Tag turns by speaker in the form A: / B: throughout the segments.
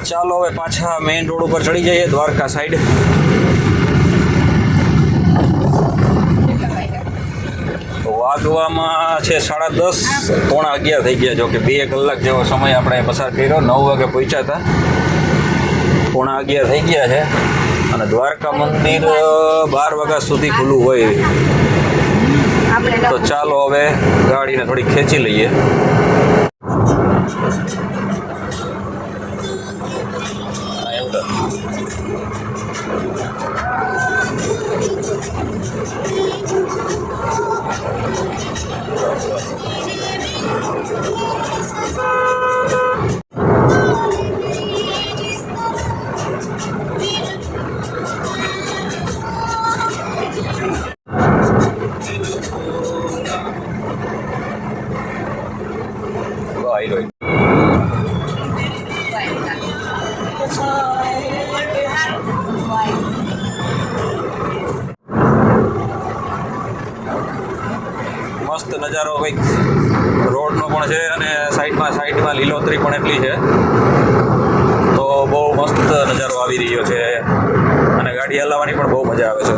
A: ચાલો હવે પાછા મેઇન રોડ ઉપર ચડી જઈએ, દ્વારકા સાઈડ. વાગવામાં છે 10:30, પોણા 11 થઈ ગયા. જો કે 2 કલાક જેવો સમય આપણે પસાર કર્યો. 9 વાગે પહોંચ્યા હતા, પોણા 11 થઈ ગયા છે. અને દ્વારકા મંદિર 12 વાગ્યા સુધી ખુલ્લું હોય. તો ચાલો હવે ગાડીને થોડી ખેંચી લઈએ. મસ્ત નજારો કંઈક રોડનો પણ છે અને સાઈડમાં લીલોતરી પણ એટલી છે. તો બહુ મસ્ત નજારો આવી રહ્યો છે અને ગાડી હલાવવાની પણ બહુ મજા આવે છે.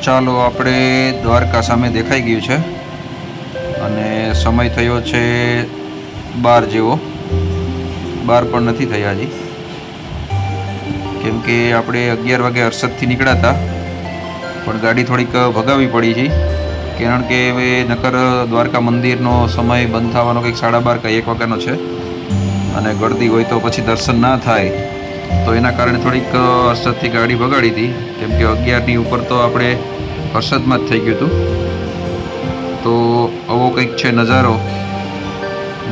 A: ચાલો, આપણે દ્વારકા સામે દેખાઈ ગયું છે અને સમય થયો છે 12 જેવો. 12 પણ નથી થયા હજી, કેમ કે આપણે 11 વાગે હર્ષદથી નીકળ્યા હતા, પણ ગાડી થોડીક ભગાવી પડી છે. કારણ કે હવે નકર દ્વારકા મંદિરનો સમય બંધ થવાનો કંઈક 12:30 કે 1 વાગ્યાનો છે અને ગળદી હોય તો પછી દર્શન ના થાય. તો એના કારણે થોડીક હર્ષદથી ગાડી ભગાડી હતી, કેમ કે 11ની ઉપર તો આપણે હર્ષદમાં જ થઈ ગયું હતું. તો આવો કંઈક છે નજારો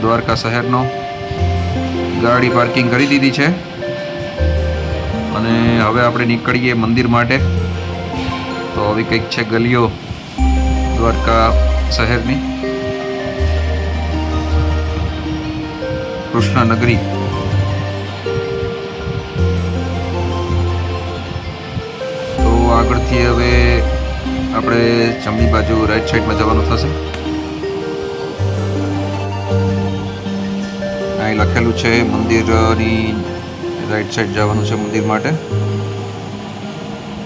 A: દ્વારકા શહેરનો. ગાડી પાર્કિંગ કરી દીધી છે અને હવે આપણે નીકળીએ મંદિર માટે. તો આવી કંઈક છે ગલીઓ દ્વારકા શહેરની. કૃષ્ણનગરી. તો આગળથી હવે આપણે જમણી બાજુ રાઈટ સાઈડમાં જવાનું થશે. અહીં લખેલું છે મંદિરની રાઈટ સાઈડ જવાનું છે મંદિર માટે.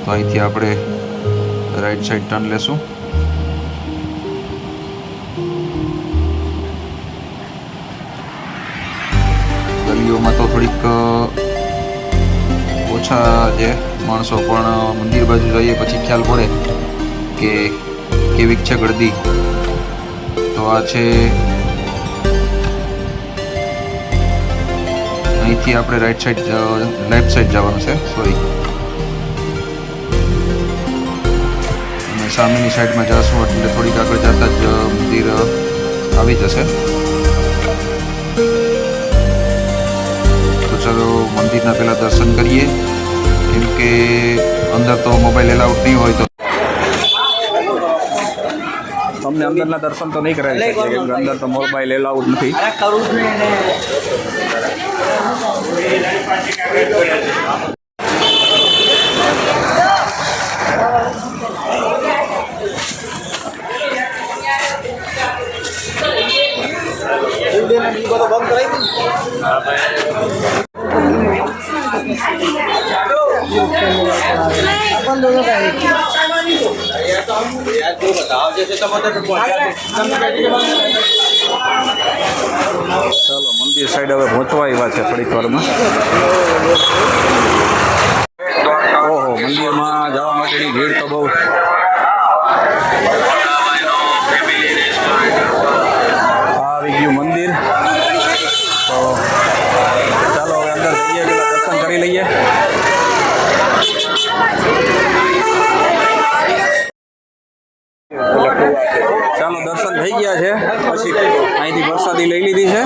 A: તો અહીંથી આપણે રાઈટ સાઈડ ટર્ન લેશું. ગલીઓમાં તો થોડીક ઓછા છે માણસો, પણ મંદિર બાજુ જઈએ પછી ખ્યાલ પડે કે કેવીક છે ગળદી. તો આ છે, અહીંથી આપણે લેફ્ટ સાઈડ જવાનું છે, સોરી. અને સામેની સાઈડમાં જશું એટલે થોડીક આગળ જતા જ મંદિર આવી જશે. તો ચલો મંદિરના પહેલાં દર્શન કરીએ, કેમ કે અંદર તો મોબાઈલ એલાઉડ નહીં હોય. તો તમને અંદરના દર્શન તો નહીં કરાવી શકીએ, કેમ કે અંદર તો મોબાઈલ એલાઉડ નથી. ચાલો મંદિર સાઈડ હવે પહોંચવા આવ્યા છે થોડીક વારમાં. ઓહો, મંદિરમાં જવા માટેની ભીડ તો બહુ. આવી ગયું મંદિર. તો ચાલો હવે અંદર જઈએ, પેલા દર્શન કરી લઈએ. ચાલો દર્શન થઈ ગયા છે. પછી અહીંથી પ્રસાદી લઈ લીધી છે.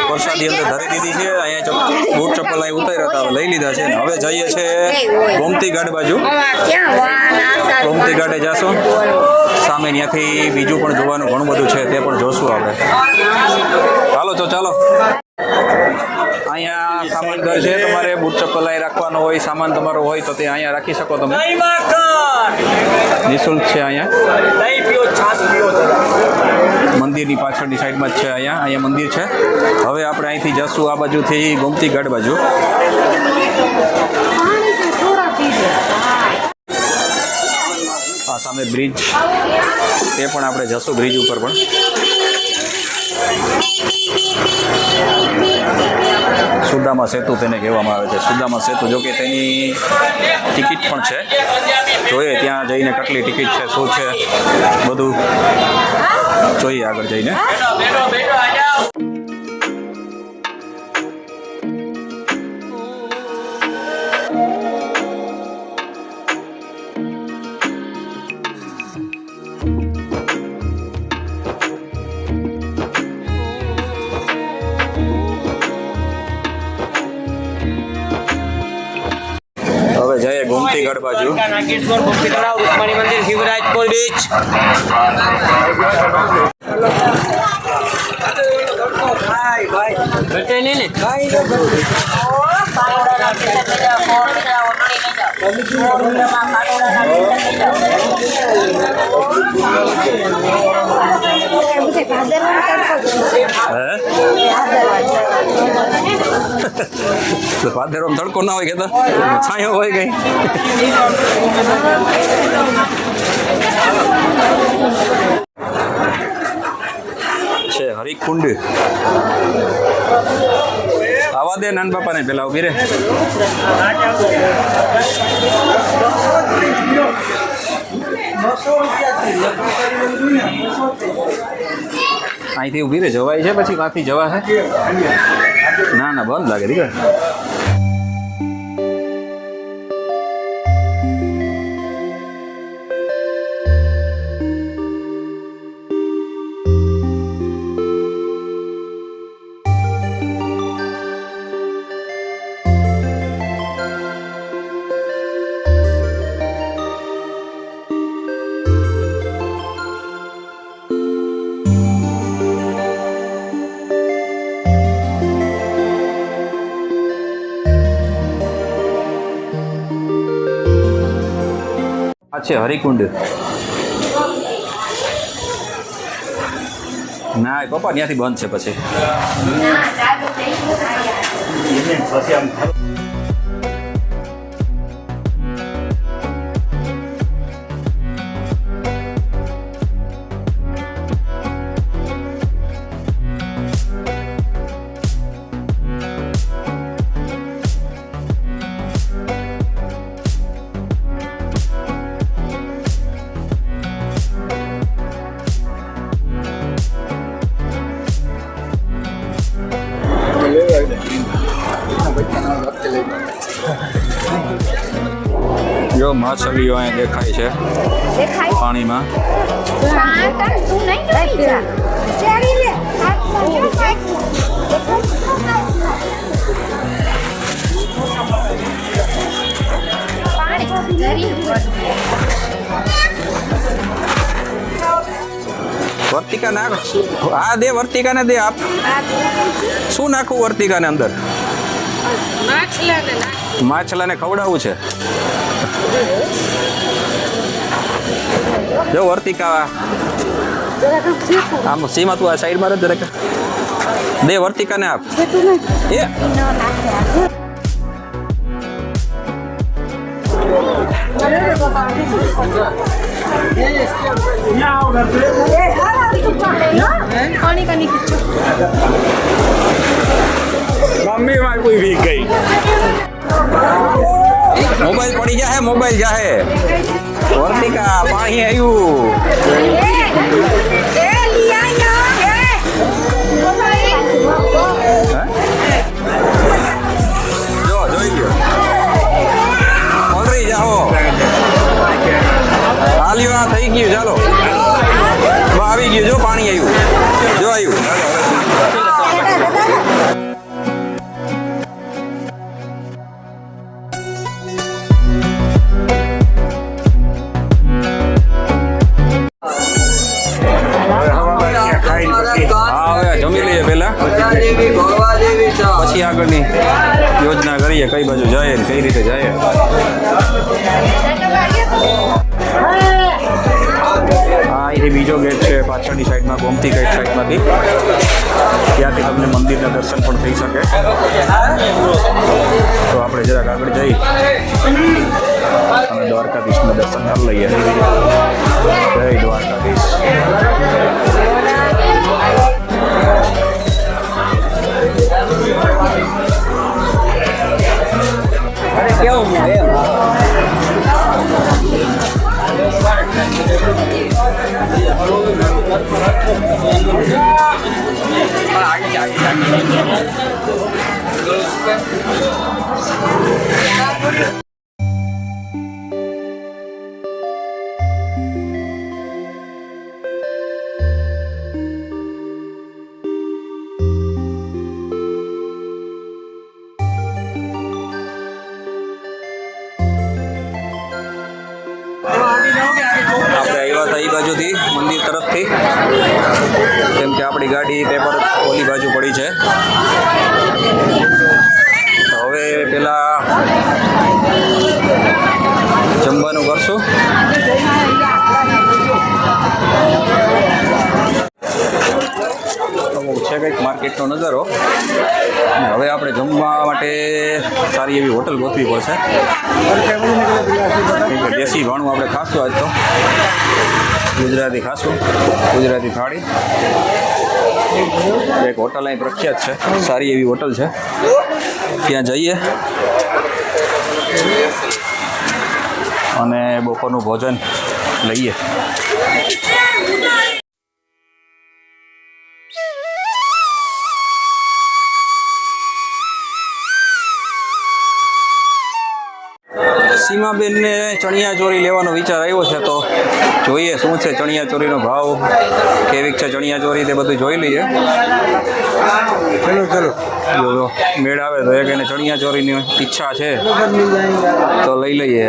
A: પ્રસાદી અંદર ધરી દીધી છે. અહીંયા બૂટ ચપ્પલ અહીં ઉતાર્યા હતા, લઈ લીધા છે. હવે જઈએ છે ગોમતી ઘાટ બાજુ. ગોમતી ઘાટે જાશો. સામે ત્યાંથી બીજું પણ જોવાનું ઘણું બધું છે, તે પણ જોશું આપણે. ચાલો તો ચાલો. અહીંયા સામાન ઘર છે. તમારે બૂટ ચપ્પલ અહીં રાખવાનો હોય, સામાન તમારો હોય તો તે અહીંયા રાખી શકો તમે. નિઃશુલ્ક છે અહીંયા. મંદિરની પાછળની સાઈડમાં જ છે. અહીંયા મંદિર છે. હવે આપણે અહીંથી જશું આ બાજુથી ગોમતી ઘાટ બાજુ. આ સામે બ્રિજ, તે પણ આપણે જશું બ્રિજ ઉપર પણ. સુદામા સેતુ તેને કહેવામાં આવે છે. સુદામા સેતુ, જો કે તેની ટિકિટ પણ છે. જોઈએ ત્યાં જઈને કેટલી ટિકિટ છે, શું છે, બધું જોઈએ આગળ જઈને. હવે જઈએ ગોમતી ઘાટ બાજુ.
B: નાગેશ્વર ભક્તિ તળાવ, રૂકમણી મંદિર, શિવરાજપુર બીચ.
A: પાદરો તડકો ના હોય, કે છાંયો હોય કઈ. છે હરિકુંડ. આવા દે નાન બાપા ને પેલા ઉભી રે. અહીંથી ઉભી રે, જવાય છે પછી કાંથી જવા છે? ના ના, બંધ લાગે દીકરા. છે હરિકુંડ. ના પપ્પા ત્યાંથી બંધ છે પછી. જો માછલીઓ અહીંયા દેખાય છે પાણીમાં. વર્તિકા નાખ. હા દે, વર્તિકા ને દે. આપ શું નાખવું વર્તિકા ને અંદર? માછલાને ખવડાવવું છે. જો વર્તિકા આમ સીમા તું આ સાઈડમાં જ જરાક દે. વર્તિકાને આપ. એ
C: पानी का नहीं खींचो
D: मम्मी मार कोई भीग गई मोबाइल पड़ी जा है मोबाइल जा है वर्तिका पानी आयु જો જોઈ ગયો ઓલરી જાઓ હાલ્યો આ થઈ ગયું ચાલો આવી ગયું જો પાણી આવ્યું જો આવ્યું હા હવે જમી લઈએ પહેલા પછી આગળની યોજના કરીએ કઈ બાજુ જાય ને કઈ રીતે જાય હા એ બીજો ગેટ છે પાછળની સાઈડમાં ગોમતી ગેટ સાઈડમાંથી ત્યાંથી તમને મંદિરના દર્શન પણ થઈ શકે તો આપણે જરાક આગળ જઈ અને દ્વારકાધીશના દર્શન કરી લઈએ જય દ્વારકાધીશ આપણે આવ્યા હતા એ બાજુથી મંદિર તરફથી કેમ કે આપણી ગાડી તે પર ઓલી બાજુ પડી છે તો હવે પેલા જમવાનું કરશું છે કંઈક માર્કેટનો નજારો અને હવે આપણે જમવા માટે સારી એવી હોટલ ગોતવી પડશે દેશી ભાણું આપણે ખાશું આજ તો ગુજરાતી ખાશું ગુજરાતી થાળી એક હોટલ અહીં પ્રખ્યાત છે સારી એવી હોટલ છે ત્યાં જઈએ અને બપોરનું ભોજન લઈએ સીમાબેનને ચણિયા ચોરી લેવાનો વિચાર આવ્યો છે તો જોઈએ શું છે ચણિયા ચોરીનો ભાવ કેવીક છે ચણિયા ચોરી તે બધું જોઈ લઈએ ચલો જો મેળ આવે તો એક એને ચણિયા ચોરીની ઈચ્છા છે તો લઈ લઈએ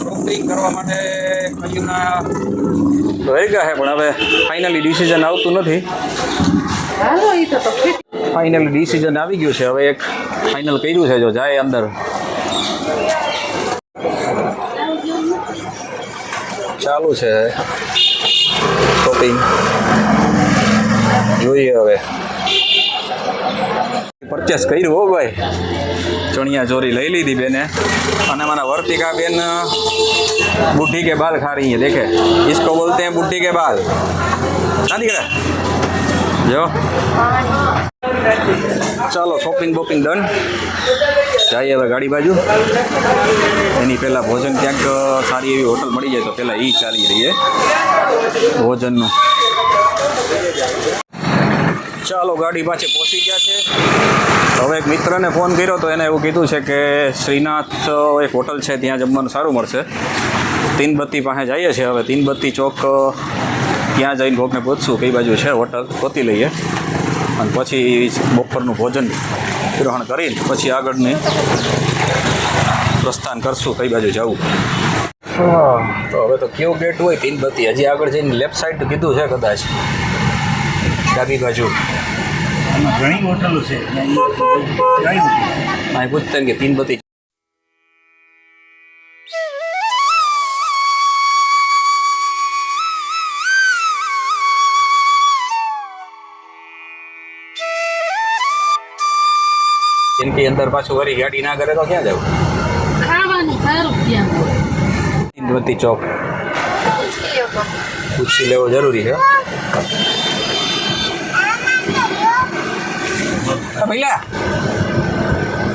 D: શોપિંગ કરવા માટે ખજૂરના રહી ગયા છે પણ હવે ફાઇનલી ડિસિઝન આવતું નથી ફાઇનલી ડિસિઝન આવી ગયું છે હવે એક ફાઇનલ કર્યું છે જો જાય અંદર ચાલુ છે શોપિંગ જોઈએ હવે પરચેસ કર્યું હો ભાઈ ચણિયા ચોરી લઈ લીધી બેને અને મારા વર્તિકા બેન બુढ़ी के बाल खा रही है देखे इसको बोलते हैं बुढ़ी के बाल ना दिख रहा जो ચાલો શોપિંગ બોપિંગ ડન જઈએ હવે ગાડી બાજુ એની પહેલાં ભોજન ક્યાંક સારી એવી હોટલ મળી જાય તો પહેલાં એ ચાલી રહીએ ભોજનનું ચાલો ગાડી પાછી પહોંચી ગયા છે હવે એક મિત્રને ફોન કર્યો તો એને એવું કીધું છે કે શ્રીનાથ એક હોટલ છે ત્યાં જમવાનું સારું મળશે તીનબત્તી પાસે જઈએ છીએ હવે તીનબત્તી ચોક ત્યાં જઈને કોકને પૂછશું કઈ બાજુ છે હોટલ ગોતી લઈએ અને પછી બપોરનું ભોજન ગ્રહણ કરી પછી આગળની પ્રસ્થાન કરશું કઈ બાજુ જવું તો હવે તો કેવું ગેટ હોય તીનબત્તી હજી આગળ જઈને લેફ્ટ સાઈડ કીધું છે કદાચ ડાબી બાજુ
E: ઘણી હોટલો છે
D: અહીં પૂછતા કે તીનબત્તી इनके अंदर पाछू वरी गाड़ी ना करे तो क्या जाओ
C: खावा नहीं 10 रुपया
D: તીનબત્તી ચોક પૂછી લેવો જરૂરી છે પહેલા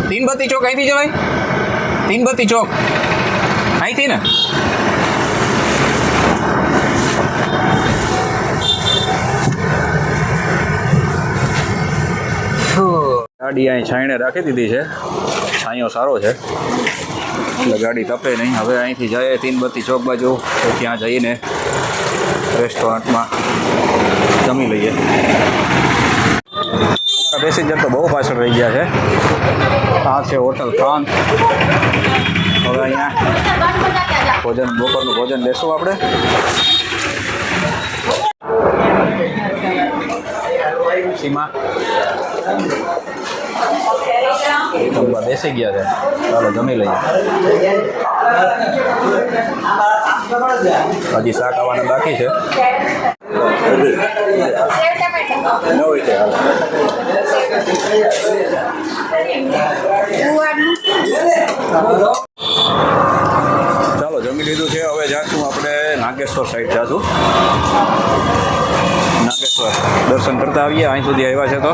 D: તીનબત્તી ચોક અહીંથી જવાય તીનબત્તી ચોક અહીંથી ને ગાડી અહીં છાંયણે રાખી દીધી છે છાંયો સારો છે એટલે ગાડી તપે નહીં હવે અહીંથી જાય તીનબત્તી ચોક બાજુ તો ત્યાં જઈને રેસ્ટોરન્ટમાં જમી લઈએ પેસેન્જર તો બહુ પાછળ રહી ગયા છે આ છે હોટલ ખાન હવે અહીંયા બપોરનું ભોજન લેશું આપણે સીમા જમવા બેસી ગયા છે ચાલો જમી લઈએ હજી શાક આવવાના બાકી છે ચાલો જમી લીધું છે હવે જાશું આપણે નાગેશ્વર સાઈડ જાશું નાગેશ્વર દર્શન કરતા આવીએ અહીં સુધી આવ્યા છે તો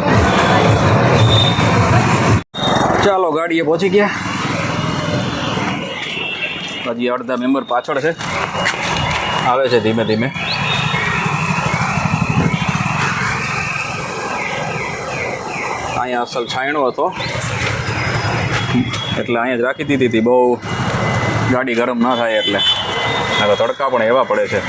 D: ચાલો ગાડીએ પહોંચી ગયા હજી અડધા મેમ્બર પાછળ છે આવે છે ધીમે ધીમે અહીંયા અસલ છાંયણો હતો એટલે અહીંયા જ રાખી દીધી હતી બહુ ગાડી ગરમ ના થાય એટલે હવે તડકા પણ એવા પડે છે